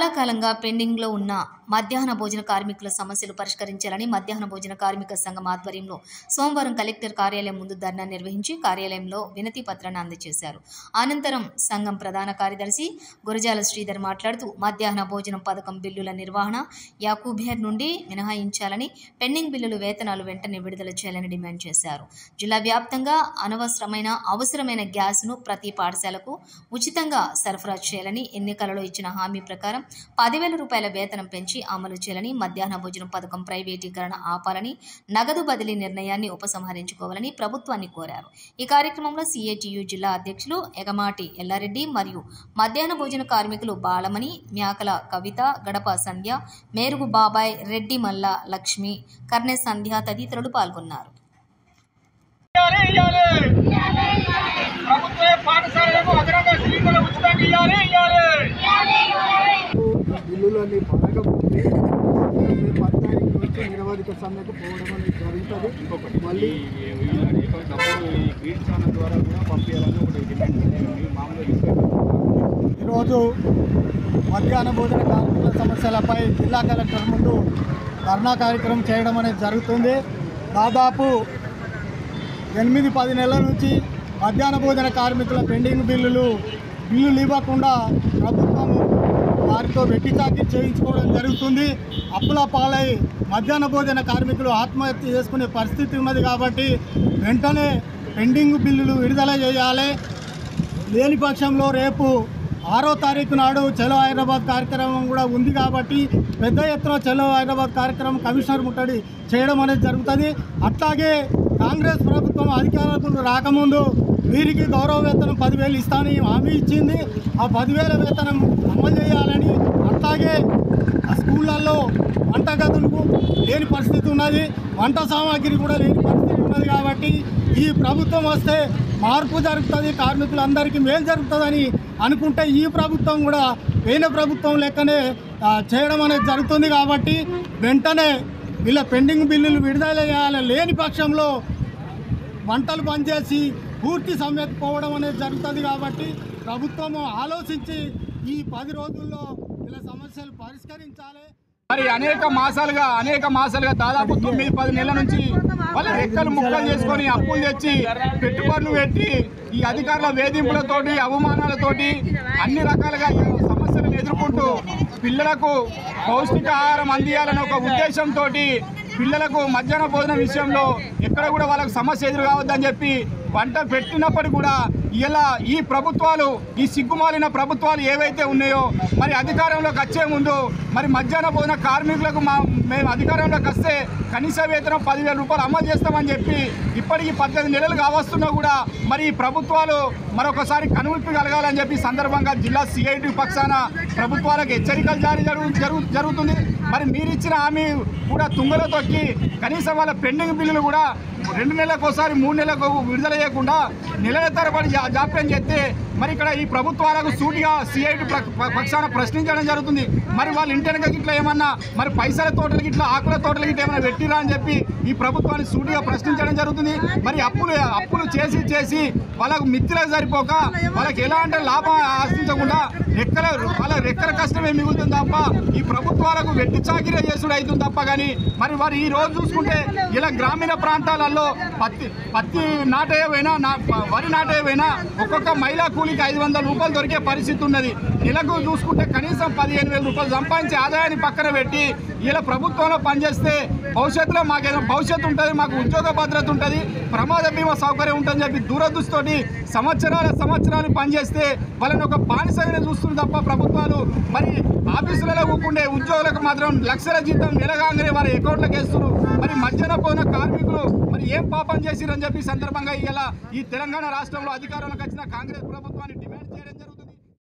చాలా కాలంగా పెండింగ్లో ఉన్న మధ్యాహ్న భోజన కార్మికుల సమస్యలు పరిష్కరించాలని మధ్యాహ్న భోజన కార్మిక సంఘం ఆధ్వర్యంలో సోమవారం కలెక్టర్ కార్యాలయం ముందు ధర్నా నిర్వహించి కార్యాలయంలో వినతి పత్రాన్ని అందజేశారు. అనంతరం సంఘం ప్రధాన కార్యదర్శి గురజాల శ్రీధర్ మాట్లాడుతూ మధ్యాహ్న భోజనం పథకం బిల్లుల నిర్వహణ యాకూబేర్ నుండి మినహాయించాలని, పెండింగ్ బిల్లులు వేతనాలు వెంటనే విడుదల చేయాలని డిమాండ్ చేశారు. జిల్లా వ్యాప్తంగా అవసరమైన గ్యాస్ను ప్రతి పాఠశాలకు ఉచితంగా సరఫరా చేయాలని, ఎన్నికలలో ఇచ్చిన హామీ ప్రకారం 10,000 రూపాయల వేతనం పెంచి అమలు చేయాలని, మధ్యాహ్న భోజనం పథకం ప్రైవేటీకరణ ఆపాలని, నగదు బదిలీ నిర్ణయాన్ని ఉపసంహరించుకోవాలని ప్రభుత్వాన్ని కోరారు. ఈ కార్యక్రమంలో సిఐటియు జిల్లా అధ్యక్షులు ఎగమాటి ఎల్లారెడ్డి మరియు మధ్యాహ్న భోజన కార్మికులు బాలమణి, మ్యాకల కవిత, గడప సంధ్య, మేరుగు బాబాయ్, రెడ్డి మల్ల లక్ష్మి, కర్నె సంధ్య తదితరులు పాల్గొన్నారు. బిల్లులన్నీ పడకపోతే నిరవధిక సమ్మెకు పోవడం అనేది జరుగుతుంది. మళ్ళీ ఈరోజు మధ్యాహ్న భోజన కార్మికుల సమస్యలపై జిల్లా కలెక్టర్ ముందు ధర్నా కార్యక్రమం చేయడం అనేది జరుగుతుంది. దాదాపు 8-10 నెలల నుంచి మధ్యాహ్న భోజన కార్మికుల పెండింగ్ బిల్లులు ఇవ్వకుండా ప్రభుత్వం వారితో వెట్టి చాకరీ చేయించుకోవడం జరుగుతుంది. అప్పుల పాలై మధ్యాహ్న భోజన కార్మికులు ఆత్మహత్య చేసుకునే పరిస్థితి ఉన్నది. కాబట్టి వెంటనే పెండింగ్ బిల్లులు విడుదల చేయాలి. లేని పక్షంలో రేపు 6వ తారీఖు నాడు చలో హైదరాబాద్ కార్యక్రమం కూడా ఉంది. కాబట్టి పెద్ద ఎత్తున చలో హైదరాబాద్ కార్యక్రమం కమిషనర్ ముట్టడి చేయడం అనేది జరుగుతుంది. అట్లాగే కాంగ్రెస్ ప్రభుత్వం అధికారంలో రాకముందు వీరికి గౌరవ వేతనం 10,000 ఇస్తానని హామీ ఇచ్చింది. ఆ 10,000 వేతనం అమలు చేయాలని, అట్లాగే స్కూళ్ళల్లో వంటగదులకు లేని పరిస్థితి ఉన్నది, వంట సామాగ్రి కూడా లేని పరిస్థితి ఉన్నది. కాబట్టి ఈ ప్రభుత్వం వస్తే మార్పు జరుగుతుంది, కార్మికులందరికీ మేలు జరుగుతుందని అనుకుంటే ఈ ప్రభుత్వం కూడా పోయిన ప్రభుత్వం లెక్కనే చేయడం అనేది జరుగుతుంది. కాబట్టి వెంటనే వీళ్ళ పెండింగ్ బిల్లులు విడుదల చేయాలి. లేని పక్షంలో వంటలు బంద్ చేసి పూర్తి సమ్మెకు పోవడం అనేది జరుగుతుంది. కాబట్టి ప్రభుత్వము ఆలోచించి ఈ 10 రోజుల్లో ఇలా సమస్యలు పరిష్కరించాలి. మరి అనేక మాసాలుగా దాదాపు 9-10 నెలల నుంచి వాళ్ళ రెక్కలు ముక్కలు చేసుకొని అప్పులు తెచ్చి పెట్టుబడులు పెట్టి ఈ అధికారుల వేధింపులతోటి అవమానాలతోటి అన్ని రకాలుగా సమస్యలను ఎదుర్కొంటూ పిల్లలకు పౌష్టికాహారం అందియాలనే ఒక ఉద్దేశంతో పిల్లలకు మధ్యాహ్న భోజనం విషయంలో ఎక్కడ కూడా వాళ్ళకు సమస్య ఎదురు కావద్దని చెప్పి వంట పెట్టినప్పటికీ కూడా ఇలా ఈ ప్రభుత్వాలు, ఈ సిగ్గుమాలిన ప్రభుత్వాలు ఏవైతే ఉన్నాయో మరి అధికారంలోకి వచ్చే ముందు మరి మధ్యాహ్న భోజన కార్మికులకు మేము అధికారంలోకి వస్తే కనీస వేతనం 10,000 రూపాయలు అమలు చేస్తామని చెప్పి ఇప్పటికీ 18 నెలలు కావస్తున్నా కూడా మరి ఈ ప్రభుత్వాలు మరొకసారి కనువిప్పి కలగాలని చెప్పి సందర్భంగా జిల్లా సిఐటి పక్షాన ప్రభుత్వాలకు హెచ్చరికలు జారీ జరుగుతుంది. మరి మీరిచ్చిన హామీ కూడా తుంగలో తొక్కి కనీసం వాళ్ళ పెండింగ్ బిల్లులు కూడా 2 నెలలకు ఒకసారి 3 నెలలకు విడుదల చేయకుండా నెలల తరబడి జాప్యం చేస్తే మరి ఇక్కడ ఈ ప్రభుత్వాలకు సూటిగా సిఐటి పక్షాన ప్రశ్నించడం జరుగుతుంది. మరి వాళ్ళ ఇంటెనక ఇట్లా ఏమన్నా మరి పైసల తోటలకి ఇట్లా ఆకుల తోటలకి ఏమైనా పెట్టిరా అని చెప్పి ఈ ప్రభుత్వాన్ని సూటిగా ప్రశ్నించడం జరుగుతుంది. మరి అప్పులు చేసి వాళ్ళకు మిత్రులకు సరిపోక వాళ్ళకి ఎలాంటి లాభం ఆశించకుండా వాళ్ళ రెక్కల కష్టమే మిగులుతుంది తప్ప ఈ ప్రభుత్వాలకు వెట్టి చాకిరీ చేసుడు అవుతుంది తప్ప. కానీ మరి వారు ఈ రోజు చూసుకుంటే ఇలా గ్రామీణ ప్రాంతాలలో పత్తి నాటేవైనా వరి నాటేవైనా ఒక్కొక్క మహిళా కూలికి 500 రూపాయలు దొరికే పరిస్థితి ఉన్నది. నెలకు చూసుకుంటే కనీసం 15,000 రూపాయలు సంపాదించే ఆదాయాన్ని పక్కన పెట్టి ఇలా ప్రభుత్వంలో పనిచేస్తే భవిష్యత్తులో మాకేదో భవిష్యత్తు ఉంటుంది, మాకు ఉద్యోగ భద్రత ఉంటుంది, ప్రమాద బీమా సౌకర్యం ఉంటుందని చెప్పి దూరదృష్టితోటి సంవత్సరాలు పనిచేస్తే వాళ్ళని ఒక బానిసగానే చూస్తుంది తప్ప ప్రభుత్వాలు మరి ఆఫీసులలో కూకుండే ఉద్యోగులకు మాత్రం లక్షల జీతం నెలగానే వారి అకౌంట్లకు వేస్తున్నారు. మరి మధ్యాహ్న భోజన కార్మికులు మరి ఏం పాపం చేసిరని చెప్పి సందర్భంగా ఇలా ఈ తెలంగాణ రాష్ట్రంలో అధికారంలోకి వచ్చిన కాంగ్రెస్ ప్రభుత్వాన్ని డిమాండ్ చేయడం